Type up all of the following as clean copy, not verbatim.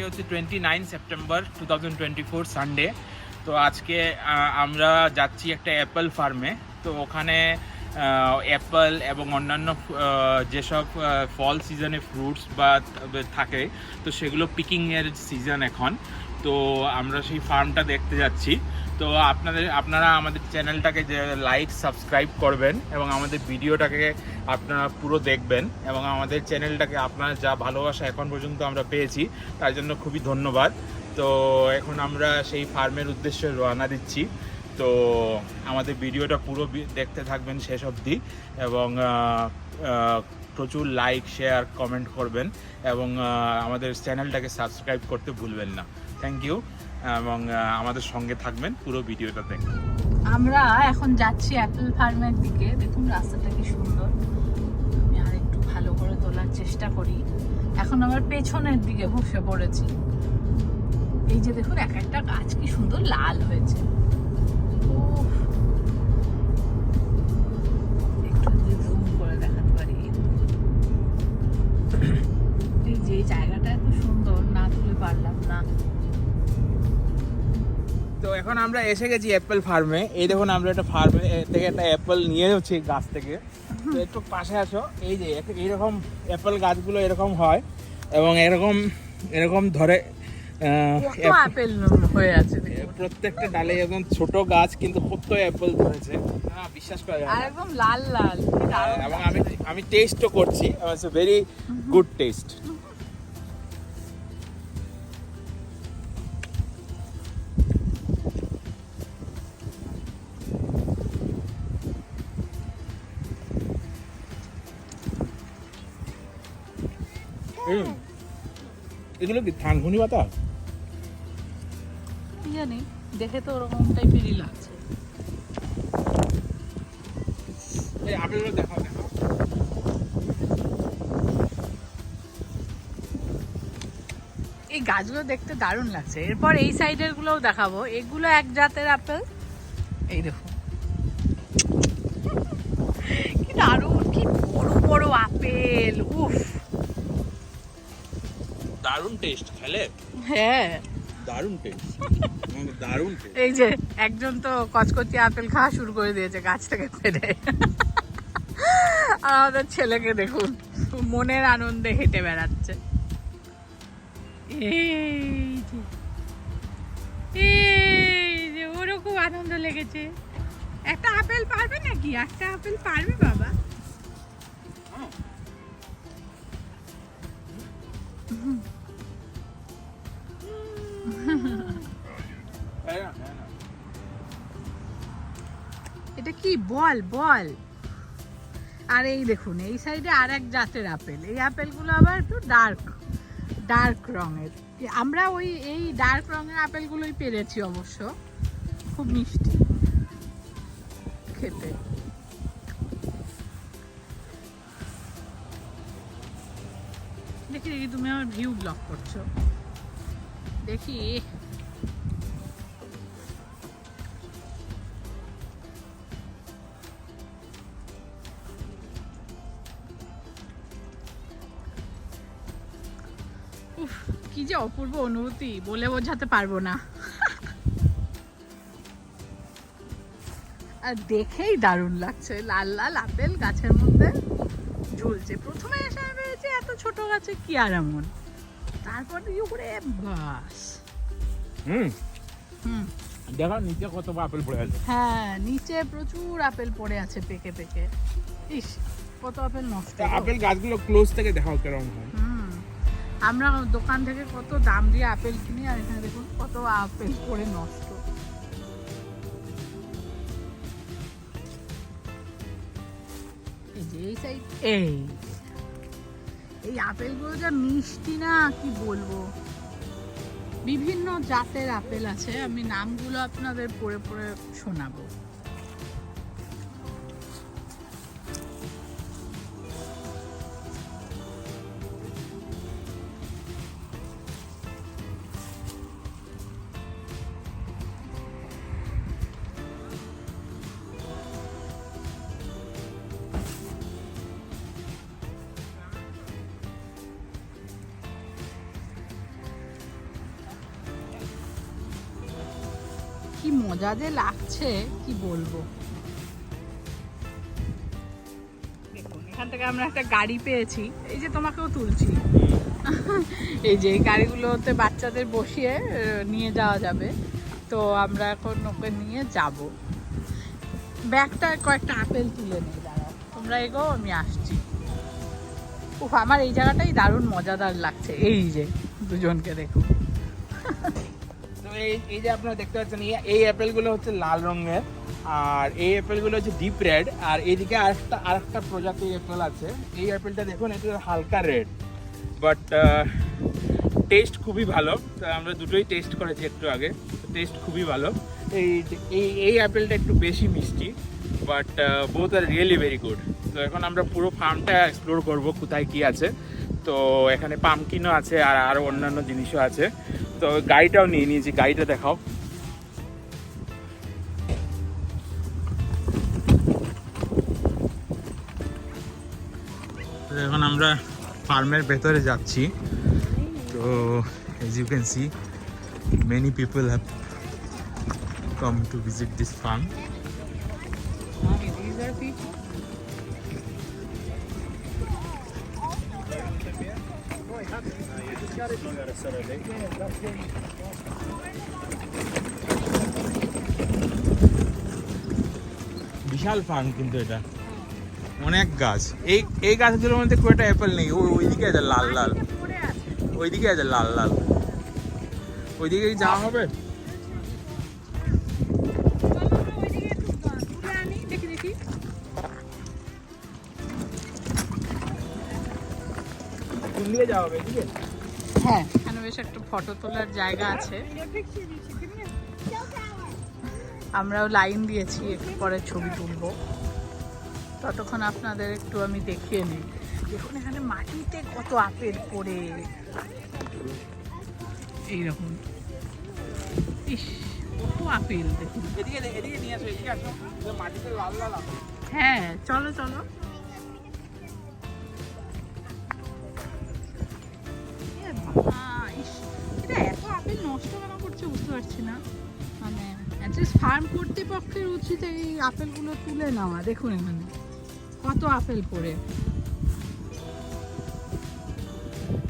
হচ্ছে 29 September 2024 Sunday. তো আজকে আমরা যাচ্ছি একটা অ্যাপেল ফার্মে। তো ওখানে অ্যাপেল এবং অন্যান্য যেসব ফল সিজনে ফ্রুটস বা থাকে, তো সেগুলো পিকিংয়ের সিজন এখন। তো আমরা সেই ফার্মটা দেখতে যাচ্ছি। তো আপনারা আমাদের চ্যানেলটাকে যে লাইক সাবস্ক্রাইব করবেন এবং আমাদের ভিডিওটাকে আপনারা পুরো দেখবেন, এবং আমাদের চ্যানেলটাকে আপনারা যা ভালোবাসা এখন পর্যন্ত আমরা পেয়েছি তার জন্য খুবই ধন্যবাদ। তো এখন আমরা সেই ফার্মের উদ্দেশ্যে রওনা দিচ্ছি। তো আমাদের ভিডিওটা পুরো দেখতে থাকবেন শেষ অবধি, এবং প্রচুর লাইক শেয়ার কমেন্ট করবেন, এবং আমাদের চ্যানেলটাকে সাবস্ক্রাইব করতে ভুলবেন না। থ্যাংক ইউ, এবং আমাদের সঙ্গে থাকবেন পুরো ভিডিওটা দেখুন। আমরা এখন যাচ্ছি অ্যাপেল ফার্মের দিকে। দেখুন রাস্তাটা কি সুন্দর। আমি আর একটু ভালো করে তোলার চেষ্টা করি। এখন আমার পেছনের দিকে বসে পড়েছি। এই যে দেখুন এক একটা গাছ কি সুন্দর লাল হয়েছে। একটু জুম করে দেখাতে পারি। এই যে জায়গাটা এত সুন্দর, না তুলে পারলাম না। তো এখন আমরা এসে গেছি অ্যাপেল ফার্মে। এই দেখুন আমরা একটা ফার্মে থেকে একটা অ্যাপেল নিয়ে যাচ্ছি গাছ থেকে। তো একটু পাশে আসো। এই যে এইরকম অ্যাপেল গাছগুলো এরকম হয়, এবং এরকম ধরে অ্যাপেল হয়ে আছে। প্রত্যেকটা ডালে একদম ছোট গাছ, কিন্তু কত অ্যাপেল ধরেছে বিশ্বাস করা যায় না। একদম লাল লাল, এবং আমি টেস্টও করছি। It's a very good test. এগুলো কি থানকুনি পাতা? কি জানি, দেখে তো ওরকম টাইপেরই লাগছে। এই আপেলগুলো দেখাও। এই গাছগুলো দেখতে দারুণ লাগছে। এরপর এই সাইডের গুলোও দেখাবো। এগুলো এক জাতের আপেল। এই দেখুন কি দারুণ, কি বড় বড় আপেল। উফ, দারুণ টেস্ট। খেলে হ্যাঁ দারুণ টেস্ট, দারুণ টেস্ট। এই যে একজন তো কচকচি আপেল খাওয়া শুরু করে দিয়েছে গাছ থেকে পেড়ে। আর আমাদের ছেলেকে দেখুন মনের আনন্দে হেঁটে বেড়াচ্ছে। এই যে ওরও খুব আনন্দ লেগেছে। একটা আপেল পারবে নাকি? একটা আপেল পারবে বাবা? এটা কি বল বল। আর এই দেখুন এই সাইডে আর এক জাতের আপেল। এই আপেলগুলো আবার একটু ডার্ক রঙের। আমরা এই ডার্ক রঙের আপেলগুলোই পেরেছি অবশ্য। খুব মিষ্টি খেতে। দেখি তুমি আমার ভিউ ব্লক করছো। দেখি কি যে অপূর্ব অনুভূতি, বলে বোঝাতে পারবো না। আর দেখেই দারুণ লাগছে। লাল লাল আপেল গাছের মধ্যে ঝুলছে। প্রথমে এসে ভেবেছি এত ছোট গাছে কি আর এমন, তারপর উপরে বাস। দেখো নিচে কত আপেল পড়ে আছে। হ্যাঁ নিচে প্রচুর আপেল পড়ে আছে পেকে পেকে। ইস, কত আপেল নষ্ট। আপেল গাছগুলো ক্লোজ থেকে দেখাও কেরকম হয়। আমরা দোকান থেকে কত দাম দিয়ে আপেল কিনি, আর এখানে দেখুন কত আপেল পড়ে নষ্ট। এই যে এই সাইড, এই আপেলগুলো যা মিষ্টি না কি বলবো। বিভিন্ন জাতের আপেল আছে, আমি নামগুলো আপনাদের পড়ে পড়ে শোনাবো। মজা যে লাগছে কি বলবো। দেখুন এখান থেকে আমরা একটা গাড়ি পেয়েছি, এই যে তোমাকেও তুলছি। এই যে এই গাড়িগুলোতে বাচ্চাদের বসিয়ে নিয়ে যাওয়া যাবে। তো আমরা এখন ওকে নিয়ে যাব। ব্যাগটা কয়েকটা আপেল তুলে নিই, দাঁড়াও তোমরা এগো, আমি আসছি। উফ, আমার এই জায়গাটাই দারুণ মজাদার লাগছে। এই যে দুজনকে দেখুন। তো এই যে আপনারা দেখতে পাচ্ছেন, এই অ্যাপেলগুলো হচ্ছে লাল রঙের, আর এই অ্যাপেলগুলো হচ্ছে ডিপ রেড, আর এইদিকে আরেকটা প্রজাতির অ্যাপেল আছে। এই অ্যাপেলটা দেখুন, এটা হালকা রেড, বাট টেস্ট খুবই ভালো। তো আমরা দুটোই টেস্ট করেছি একটু আগে, টেস্ট খুবই ভালো। এই অ্যাপেলটা একটু বেশি মিষ্টি, but both are really very good. তো এখন আমরা পুরো ফার্মটা এক্সপ্লোর করব, কোথায় কি আছে। তো এখানে পামকিনও আছে আর আরও অন্যান্য জিনিসও আছে। তো গাড়িটাও নিয়ে নিয়েছি, গাড়িটা দেখাও। এখন আমরা ফার্মের ভেতরে যাচ্ছি। তো as you can see, many people have come to visit this farm. বিশাল ফার্ম, কিন্তু এটা অনেক গাছ। এই গাছগুলোর মধ্যে খুব একটা অ্যাপেল নেই। ওইদিকে আছে লাল লাল, ওইদিকে আছে লাল লাল, ওইদিকে যাওয়া হবে। হ্যাঁ, এখানে বেশ একটা ফটো তোলার জায়গা আছে। আমরাও লাইন দিয়েছি, একটু পরে ছবি তুলবো। ততক্ষণ আপনাদের একটু আমি দেখিয়ে নিই। দেখুন এখানে মাটিতে কত আপেল পড়ে, এইরকম। ইস, কত আপেল দেখুন। হ্যাঁ, চলো চলো। এটা এত আপেল নষ্ট কেন করছে বুঝতে পারছি না। মানে ফার্ম কর্তৃপক্ষের উচিত এই আপেলগুলো তুলে নেওয়া। দেখুন এখানে কত আপেল পড়ে।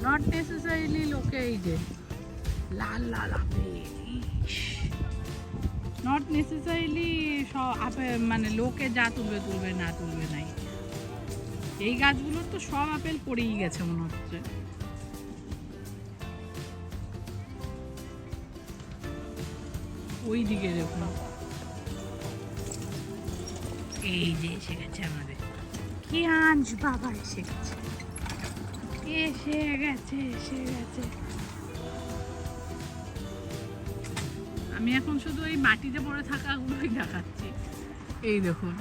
নট নেসেসারিলি লোকে এই যে লাল লাল আপেল, নট নেসেসারিলি সব আপেল মানে লোকে যা তুলবে তুলবে, না তুলবে নাই। এই গাছগুলোর তো সব আপেল পড়েই গেছে মনে হচ্ছে। ওই দিকে দেখুন, এই যে এসে গেছে আমাদের কি আঞ্জ বাবা, এসে গেছে এসে গেছে এসে গেছে। আমি এখন শুধু এই মাটিতে পড়ে থাকাগুলোই দেখাচ্ছি। এই দেখুন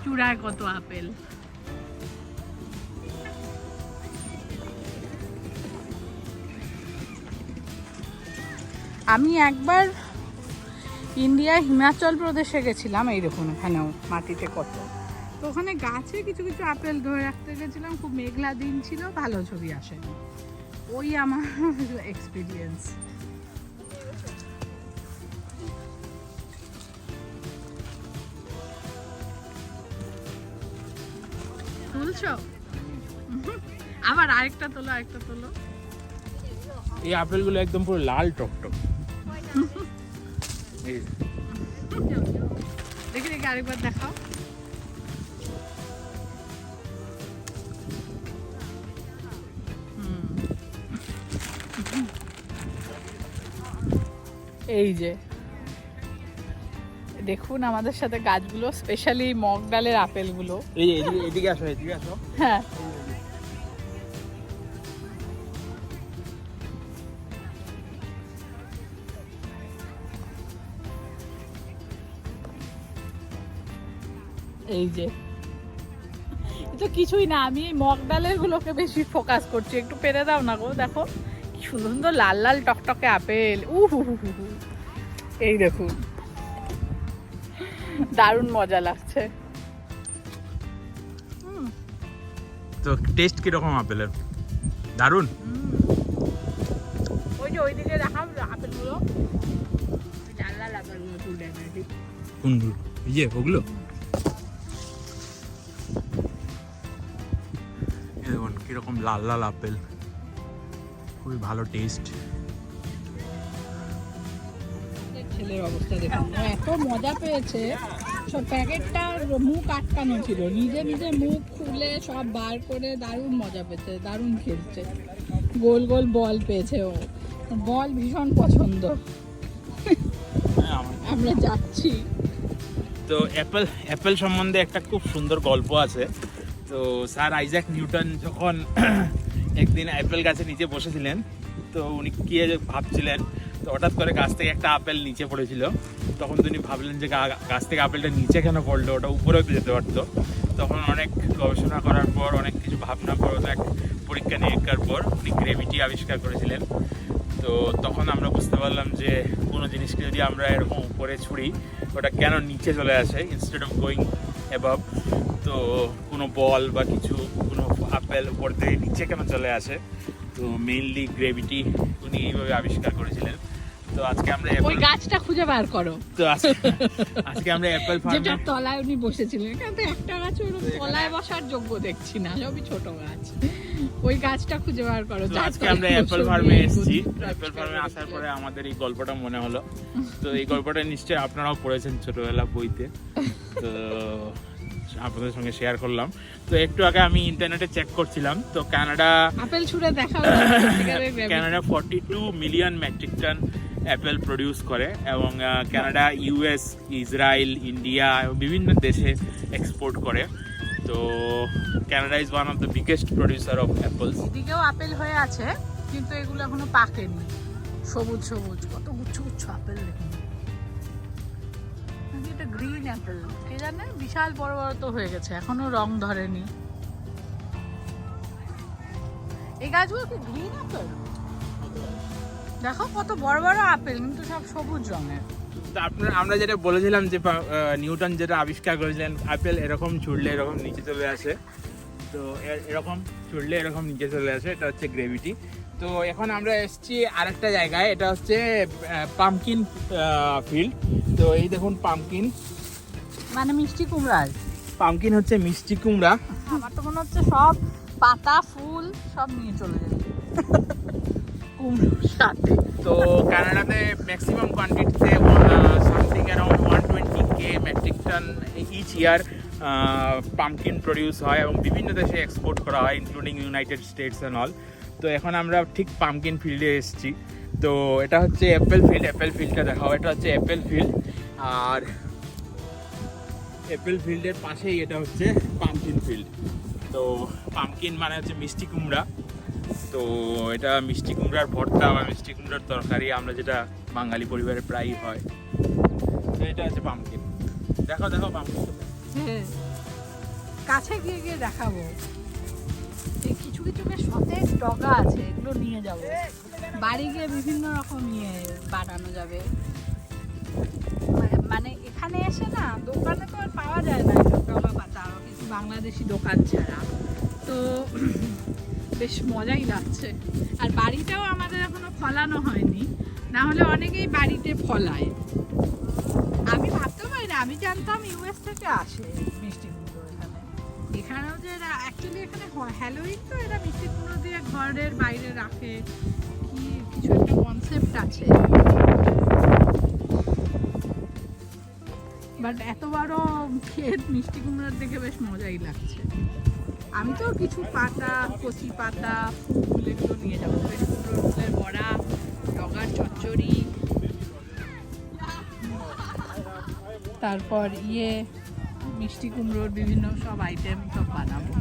চূড়ায় কত আপেল। আমি একবার ইন্ডিয়া হিমাচল প্রদেশে গেছিলাম, এই দেখুন এখানেও মাটিতে কত। তো ওখানে গাছে কিছু কিছু আপেল ধরে রাখতে গেছিলাম, খুব মেঘলা দিন ছিল, ভালো ছবি আসেনি। ওই আমার এক্সপিরিয়েন্স। তুলছো? আবার আরেকটা তোলো, আরেকটা তোলো। এই আপেলগুলো একদম পুরো লাল টকটক। দেখি দেখি আরেকবার দেখাও। এই যে দেখুন আমাদের সাথে গাছগুলো, স্পেশালি মগ ডালের আপেলগুলো। এই যে এদিকে আসো, এদিকে আসো। হ্যাঁ, এই যে তো কিছুই না, আমি এই মগ ডালের গুলোকে বেশি ফোকাস করছি। একটু পেরে দাও না গো, দেখো কি সুন্দর লাল লাল টকটকে আপেল। এই দেখুন দারুণ মজা লাগছে। তো টেস্ট কিরকম আপেলের? দারুণ। ওই যে ওইদিকে দেখাও আপেলগুলো, লাল লাল আপেলগুলো তুলে এনে দিই। কোনগুলো? ইয়ে ওগুলো দেখুন কিরকম লাল লাল আপেল, খুবই ভালো টেস্ট। ছেলের অবস্থা দেখুন, ও এত মজা পেয়েছে, সব প্যাকেটটা মুখ আটকানো ছিল, নিজে নিজে মুখ খুলে সব বার করে দারুণ মজা পেয়েছে, দারুণ খেলছে। গোল গোল বল পেয়েছে ও, বল ভীষণ পছন্দ। আমরা যাচ্ছি। তো অ্যাপেল সম্বন্ধে একটা খুব সুন্দর গল্প আছে। তো স্যার আইজ্যাক নিউটন যখন একদিন অ্যাপেল গাছের নিচে বসেছিলেন, তো উনি কি ভাবছিলেন, তো হঠাৎ করে গাছ থেকে একটা আপেল নিচে পড়েছিল। তখন তিনি ভাবলেন যে গাছ থেকে আপেলটা নিচে কেন পড়লো, ওটা উপরেও তো যেতে পারতো। তখন অনেক গবেষণা করার পর, অনেক কিছু ভাবনা পর, অনেক পরীক্ষা নিরীক্ষার পর উনি গ্রেভিটি আবিষ্কার করেছিলেন। তো তখন আমরা বুঝতে পারলাম যে কোনো জিনিসকে যদি আমরা এরকম উপরে ছুড়ি, ওটা কেন নিচে চলে আসে ইনস্টেড অফ গোয়িং অ্যাবাভ। তো কোনো বল বা কিছু, কোনো আপেল উপর থেকে নিচে কেন চলে আসে, তো মেইনলি গ্রেভিটি উনি এইভাবে আবিষ্কার করেছিলেন। তো আজকে আমরা ওই গাছটা খুঁজে বার করো। তো আজকে আমরা অ্যাপেল যেটা ফার্মে, তলায় উনি বসেছিলেন, এখানে তো একটা গাছ ওরকম তলায় বসার যোগ্য দেখছি না, সবই ছোট গাছ। ওই গাছটা খুঁজে বার করো। তো আজকে আমরা অ্যাপেল ফার্মে এসেছি। অ্যাপেল ফার্মে আসার পরে আমাদের এই গল্পটা মনে হলো। তো এই গল্পটা নিশ্চয়ই আপনারাও পড়েছেন ছোটবেলা বইতে, তো আপনাদের সঙ্গে শেয়ার করলাম। তো একটু আগে আমি ইন্টারনেটে চেক করছিলাম, তো কানাডা আপেল ছুঁড়ে দেখা Canada 42 million metric ton apple produce করে, এবং কানাডা, ইউএস, ইসরায়েল, ইন্ডিয়া বিভিন্ন দেশে এক্সপোর্ট করে। তো Canada is one of the biggest producer of apples. এদিকেও আপেল হয়ে আছে, কিন্তু এগুলো এখনো পাকেনি। সবুজ সবুজ কত গুচ্ছ গুচ্ছ আপেল দেখুন। এটা গ্রিন অ্যাপেল, কে জানে, বিশাল বড় বড় তো হয়ে গেছে, এখনো রং ধরেনি। এই গাছগুলো কি গ্রিন অ্যাপেল? দেখো কত বড় বড় আপেল, কিন্তু সব সবুজ রঙের। তো আমরা যেটা বলেছিলাম যে নিউটন যেটা আবিষ্কার করেছিলেন, আপেল এরকম ছুড়লে এরকম নিচে চলে আসে। তো এরকম ছুড়লে এরকম নিচে চলে আসে, এটা হচ্ছে গ্রেভিটি। তো এখন আমরা এসেছি আরেকটা জায়গায়, এটা হচ্ছে পামকিন ফিল্ড। তো এই দেখুন পামকিন, মানে মিষ্টি কুমড়ার। পামকিন হচ্ছে মিষ্টি কুমড়া। আমার তো মনে হচ্ছে সব পাতা ফুল সব নিয়ে চলে যাবে কুমড়োর সাথে। তো কানাডাতে ম্যাক্সিমাম কোয়ান্টিটিতে something around 120K metric ton each year pumpkin produce হয়, এবং বিভিন্ন দেশে এক্সপোর্ট করা হয়, including United States and all. তো এখন আমরা ঠিক পামকিন ফিল্ডে এসেছি। তো এটা হচ্ছে অ্যাপেল ফিল্ড, অ্যাপেল ফিল্ডটা দেখাও, এটা হচ্ছে অ্যাপেল ফিল্ড। আর অ্যাপেল ফিল্ডের পাশেই এটা হচ্ছে পামকিন ফিল্ড। তো পামকিন মানে হচ্ছে মিষ্টি কুমড়া। তো এটা মিষ্টি কুমড়ার ভর্তা বা মিষ্টি কুমড়ার তরকারি, আমরা যেটা বাঙালি পরিবারে প্রায়ই হয়। তো এটা হচ্ছে পামকিন। দেখো দেখো পামকিন, কাছে গিয়ে গিয়ে দেখাবো। এই কিছু কিছু বেশ সতেজ ডগা আছে, এগুলো নিয়ে যাবো বাড়ি গিয়ে, বিভিন্ন রকম ইয়ে বানানো যাবে। মানে এখানে এসে না, দোকানে তো আর পাওয়া যায় না ডগা পাতা, আরো কিছু বাংলাদেশি দোকান ছাড়া। তো বেশ মজাই লাগছে। আর বাড়িটাও আমাদের এখনো ফলানো হয়নি, না হলে অনেকেই বাড়িতে ফলায়। আমি ভাবতে পারি না, আমি জানতাম ইউএস থেকে আসে মিষ্টি কুমড়ো এখানে। এখানেও যে এরা অ্যাকচুয়ালি এখানে হ্যালোইন, তো এরা মিষ্টি কুমড়ো দিয়ে ঘরের বাইরে রাখে, কি কিছু একটা কনসেপ্ট আছে। বাট এত বড় ক্ষেত মিষ্টি কুমড়োর দেখে বেশ মজাই লাগছে। আমি তো কিছু পাতা, কচি পাতা, ফুল এগুলো নিয়ে যাবো, বেশ কুমড়োর ফুলের বড়া, ডগার চচ্চড়ি, তারপর মিষ্টি কুমড়োর বিভিন্ন সব আইটেম সব বানাবো।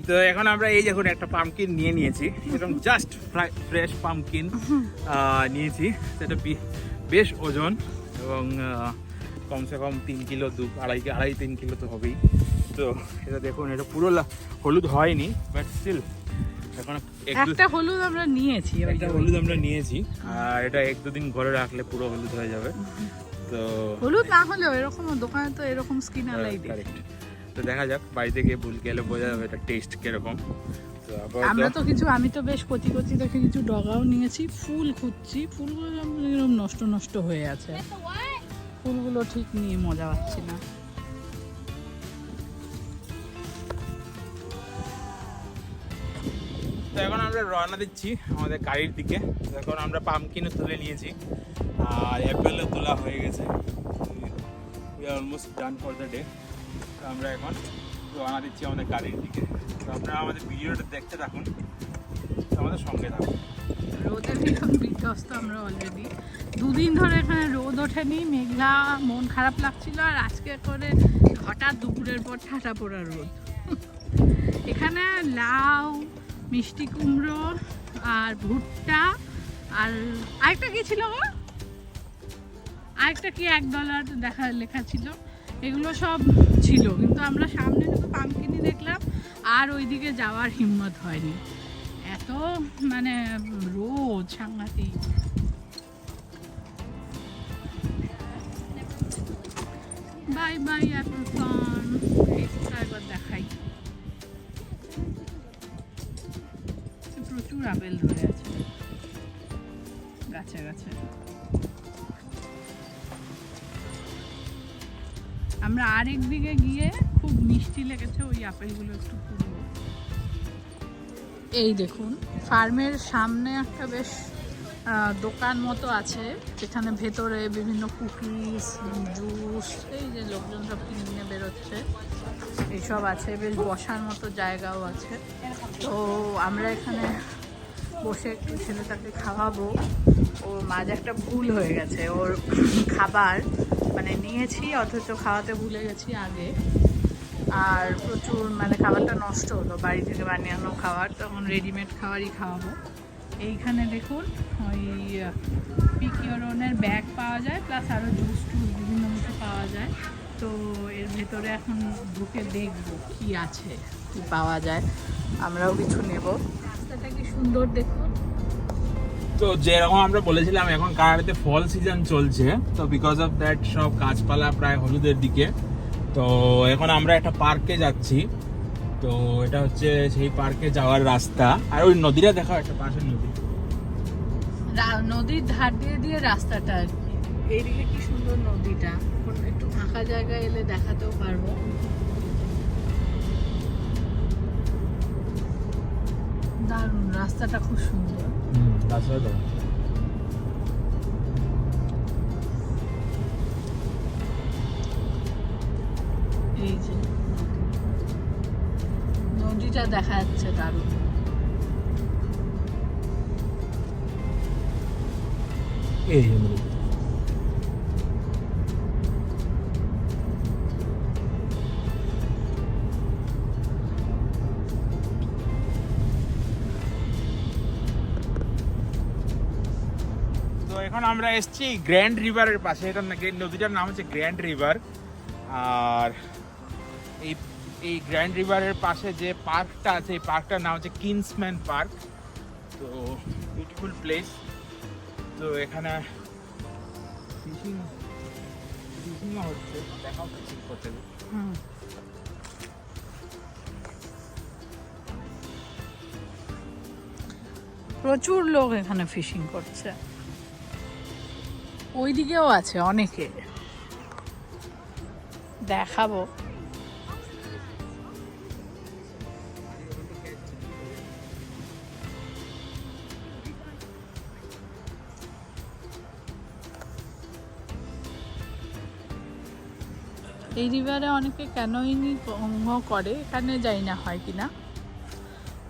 তো এখন আমরা এই দেখুন একটা পামকিন নিয়ে নিয়েছি, এরকম জাস্ট ফ্রেশ পামকিন নিয়েছি। সেটা বেশ ওজন, এবং কমসে কম 3 কিলো, 2.5-3 কিলো তো হবেই। তো এটা দেখুন, এটা পুরো হলুদ হয়নি, বাট স্টিল এখন একটা হলুদ আমরা নিয়েছি, আর এটা 1-2 দিন ঘরে রাখলে পুরো হলুদ হয়ে যাবে। তো হলুদ না হলেও এরকম দোকানে তো এরকম স্কিন আলাই দেয়। তো দেখা যাক, বাড়িতে গিয়ে ভুল গেলে বোঝা যাবে এটা টেস্ট কিরকম। তো আমরা তো কিছু, আমি তো বেশ কচি কচি দেখে কিছু ডগাও নিয়েছি। ফুল খুঁজছি, ফুলগুলো এরকম নষ্ট নষ্ট হয়ে আছে। ফুলগুলো ঠিক নিয়ে মজা পাচ্ছি না। তো এখন আমরা রওনা দিচ্ছি আমাদের গাড়ির দিকে। এখন আমরা পামকিনও তুলে নিয়েছি আর অ্যাপেলও তোলা হয়ে গেছে। We are almost done for the day. তো আমরা এখন রওনা দিচ্ছি আমাদের গাড়ির দিকে। তো আপনারা আমাদের ভিডিওটা দেখতে থাকুন, আমাদের সঙ্গে থাকুন। রোদের ভীষণ বিধ্বস্ত আমরা অলরেডি। দুদিন ধরে এখানে রোদ ওঠেনি, মেঘলা, মন খারাপ লাগছিল। আর আজকে করে হঠাৎ দুপুরের পর ঠাটা পড়া রোদ। এখানে লাউ, মিষ্টি কুমড়ো আর ভুট্টা আর আরেকটা কি ছিল গো, আরেকটা কি $1 লেখা ছিল, এগুলো সব ছিল। কিন্তু আমরা সামনে শুধু পামকিনি দেখলাম আর ওইদিকে যাওয়ার হিম্মত হয়নি, এত মানে রোদ সাংঘাতিক। Bye bye Apple farm. এইটা একবার দেখাই, প্রচুর আপেল ধরে আছে গাছে গাছে। আমরা আরেক দিকে গিয়ে খুব মিষ্টি লেগেছে ওই আপেলগুলো একটু পুরো। এই দেখুন ফার্মের সামনে একটা বেশ দোকান মতো আছে, যেখানে ভেতরে বিভিন্ন কুকিজ, জুস, এই যে লোকজন সব কিনে বেরোচ্ছে এইসব আছে। বেশ বসার মতো জায়গাও আছে। তো আমরা এখানে বসে একটু ছেলেটাকে খাওয়াবো। ওর মাঝে একটা ভুল হয়ে গেছে, ওর খাবার মানে নিয়েছি অথচ খাওয়াতে ভুলে গেছি আগে, আর প্রচুর মানে খাবারটা নষ্ট হলো, বাড়ি থেকে বানিয়ানো খাবার, তখন রেডিমেড খাবারই খাওয়াবো। এইখানে দেখুন ওই পিকিওরনের ব্যাগ পাওয়া যায়, প্লাস আরও জুস টুস বিভিন্ন কিছু পাওয়া যায়। তো এর ভেতরে এখন ঢুকে দেখবো কি আছে, কি পাওয়া যায়, আমরাও কিছু নেব। রাস্তাটা কি সুন্দর দেখুন। তো যেরকম আমরা বলেছিলাম এখন কানাডাতে ফল সিজন চলছে, তো বিকজ অফ দ্যাট সব গাছপালা প্রায় হলুদের দিকে। তো এখন আমরা একটা পার্কে যাচ্ছি, তো এটা হচ্ছে সেই পার্কে যাওয়ার রাস্তা। আর ওই নদীটা দেখা, একটা পাশের নদী, নদীর ধার দিয়ে দিয়ে রাস্তাটা আর কি। এইদিকে কি সুন্দর নদীটা, একটু ফাঁকা জায়গায় এলে দেখাতেও পারবো। দারুণ, রাস্তাটা খুব সুন্দর। এই যে নদীটা দেখা যাচ্ছে, দারুণ। এই তো এখন আমরা এসেছি গ্র্যান্ড রিভারের পাশে। এটা নদীটার নাম হচ্ছে গ্র্যান্ড রিভার। আর এই গ্র্যান্ড রিভারের পাশে যে পার্কটা আছে, এই পার্কটার নাম হচ্ছে কিন্সম্যান পার্ক। তো বিউটিফুল প্লেস। তো এখানে ফিশিংও হচ্ছে, দেখাও ফিশিং করতে। প্রচুর লোক এখানে ফিশিং করছে। ওইদিকেও আছে অনেকে, দেখাবো। এই রিভারে অনেকে ক্যানোয়িং করে, এখানে যাই না হয় কিনা,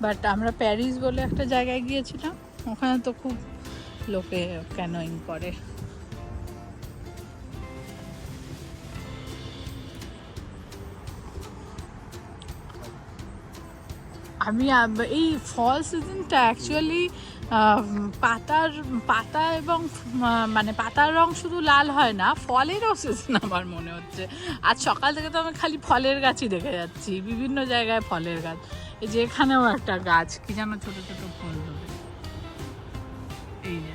বাট আমরা প্যারিস বলে একটা জায়গায় গিয়েছিলাম, ওখানে তো খুব লোকে ক্যানোয়িং করে। আমি এই ফল সিজনটা অ্যাকচুয়ালি পাতা এবং মানে পাতার রং শুধু লাল হয় না, ফলেরও সিজন আমার মনে হচ্ছে। আজ সকাল থেকে তো আমি খালি ফলের গাছই দেখে যাচ্ছি, বিভিন্ন জায়গায় ফলের গাছ। এই যে এখানেও একটা গাছ, কি যেন ছোট ছোট ফল ধরে, এই যে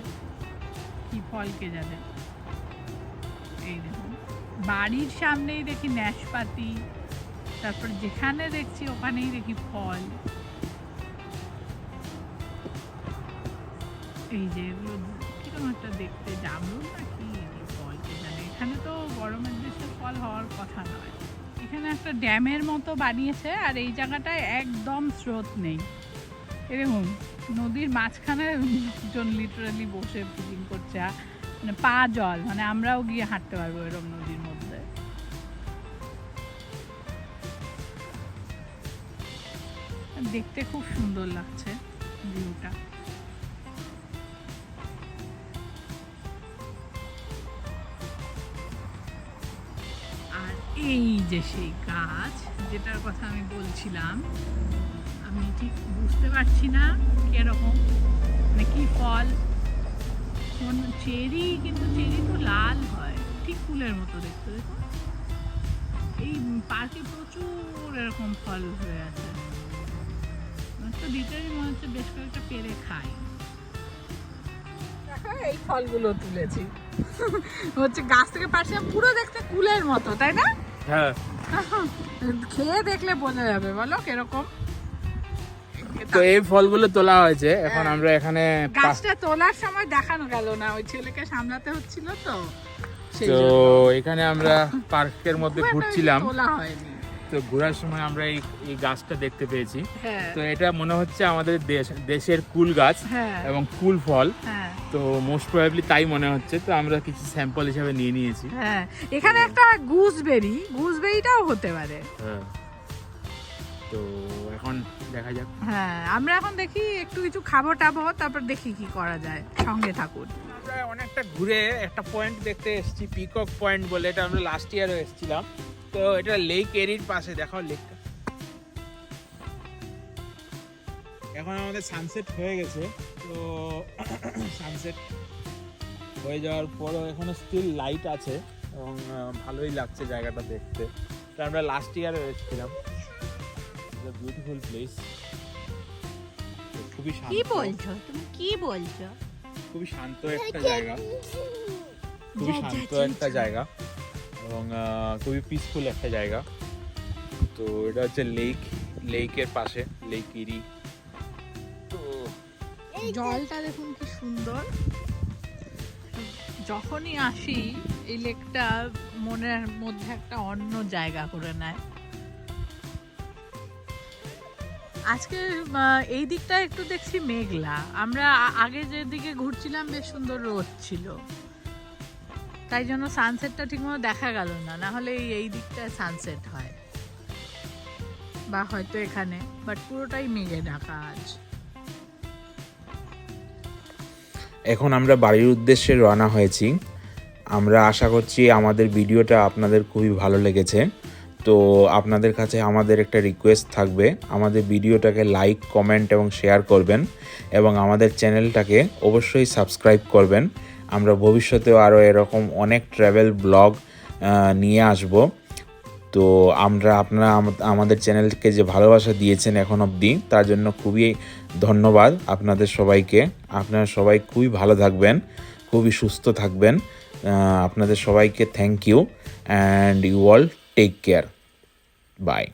কি ফল কে জানে। এই দেখুন বাড়ির সামনেই দেখি নাশপাতি, তারপর যেখানে দেখছি ওখানেই দেখি ফল। এই যে এগুলো কিরকম একটা দেখতে, জামরুল না কি ফল কে জানে। এখানে তো গরমের দেশে ফল হওয়ার কথা নয়। এখানে একটা ড্যামের মতো বানিয়েছে, আর এই জায়গাটায় একদম স্রোত নেই। এরকম নদীর মাঝখানে লোকজন লিটারালি বসে ফিলিং করছে, মানে পা জল, মানে আমরাও গিয়ে হাঁটতে পারবো এরকম নদীর মধ্যে। দেখতে খুব সুন্দর লাগছে ভিউটা। আর এই যে সেই গাছ যেটার কথা আমি বলছিলাম, আমি ঠিক বুঝতে পারছি না কিরকম, মানে কি ফল, কোন চেরি, কিন্তু চেরি তো লাল হয়, ঠিক ফুলের মতো দেখতে। দেখুন এই পার্কে প্রচুর এরকম ফল হয়ে আছে, তো ভিতরে মনে হচ্ছে বেশ কয়েকটা পেরে খাই। এই ফলগুলো তুলেছি, হচ্ছে গাছ থেকে পারছিলাম, পুরো দেখতে কুলের মতো, তাই না? হ্যাঁ, খেয়ে দেখলে বোঝা যাবে, বলো কিরকম। তো এই ফলগুলো তোলা হয়েছে, এখন আমরা এখানে গাছটা তোলার সময় দেখানো গেল না, ওই ছেলেকে সামলাতে হচ্ছিল তো সেই তো জন্য। এখানে আমরা পার্কের মধ্যে খুব একটা ঘুরছিলাম, তোলা হয়নি। তো ঘোরার সময় আমরা এই গাছটা দেখতে পেয়েছি। হ্যাঁ তো এটা মনে হচ্ছে আমাদের দেশের কুল গাছ হ্যাঁ এবং কুল ফল, হ্যাঁ তো মোস্ট প্রবাবলি তাই মনে হচ্ছে। তো আমরা কিছু স্যাম্পল হিসাবে নিয়ে নিয়েছি। হ্যাঁ, এখানে একটা গুজবেরিটাও হতে পারে। হ্যাঁ, তো এখন দেখা যাক। হ্যাঁ, আমরা এখন দেখি একটু কিছু খাবো টাবো, তারপর দেখি কি করা যায়, সঙ্গে থাকুন। আমরা অনেকটা ঘুরে একটা পয়েন্ট দেখতে এসেছি, পিকক পয়েন্ট বলে, এটা আমরা লাস্ট ইয়ারও এসেছিলাম। তো এটা লেক এরির পাশে, দেখাও লেকটা। এখন আমাদের সানসেট হয়ে গেছে, তো সানসেট হয়ে যাওয়ার পরও এখনো স্টিল লাইট আছে এবং ভালোই লাগছে জায়গাটা দেখতে। তো আমরা লাস্ট ইয়ারও এসেছিলাম। বিউটিফুল প্লেস, খুবই শান্ত। কি বলছো তুমি, কি বলছো? খুবই শান্ত একটা জায়গা, খুবই শান্ত একটা জায়গা এবং খুবই পিসফুল একটা জায়গা। তো এটা হচ্ছে লেকের পাশে, লেক ইরি। তো জলটা দেখুন কি সুন্দর। যখনই আসি এই লেকটা মনের মধ্যে একটা অন্য জায়গা করে নেয়। আজকে এই দিকটা একটু দেখছি মেঘলা, আমরা আগে যেদিকে ঘুরছিলাম বেশ সুন্দর রোদ ছিল, তাই জন্য সানসেটটা ঠিকমতো দেখা গেল না, না হলে এই দিকটায় সানসেট হয়, বা হয়তো এখানে, বাট পুরোটাই মেঘে ঢাকা আজ। এখন আমরা বাড়ির উদ্দেশ্যে রওনা হয়েছি। আমরা আশা করছি আমাদের ভিডিওটা আপনাদের খুবই ভালো লেগেছে। তো আপনাদের কাছে আমাদের একটা রিকোয়েস্ট থাকবে, আমাদের ভিডিওটাকে লাইক, কমেন্ট এবং শেয়ার করবেন এবং আমাদের চ্যানেলটাকে অবশ্যই সাবস্ক্রাইব করবেন। আমরা ভবিষ্যতেও আরও এরকম অনেক ট্রাভেল ব্লগ নিয়ে আসব। তো আপনারা আমাদের চ্যানেলকে যে ভালোবাসা দিয়েছেন এখন অবধি, তার জন্য খুবই ধন্যবাদ আপনাদের সবাইকে। আপনারা সবাই খুবই ভালো থাকবেন, খুবই সুস্থ থাকবেন। আপনাদের সবাইকে thank you, and you all take care. By.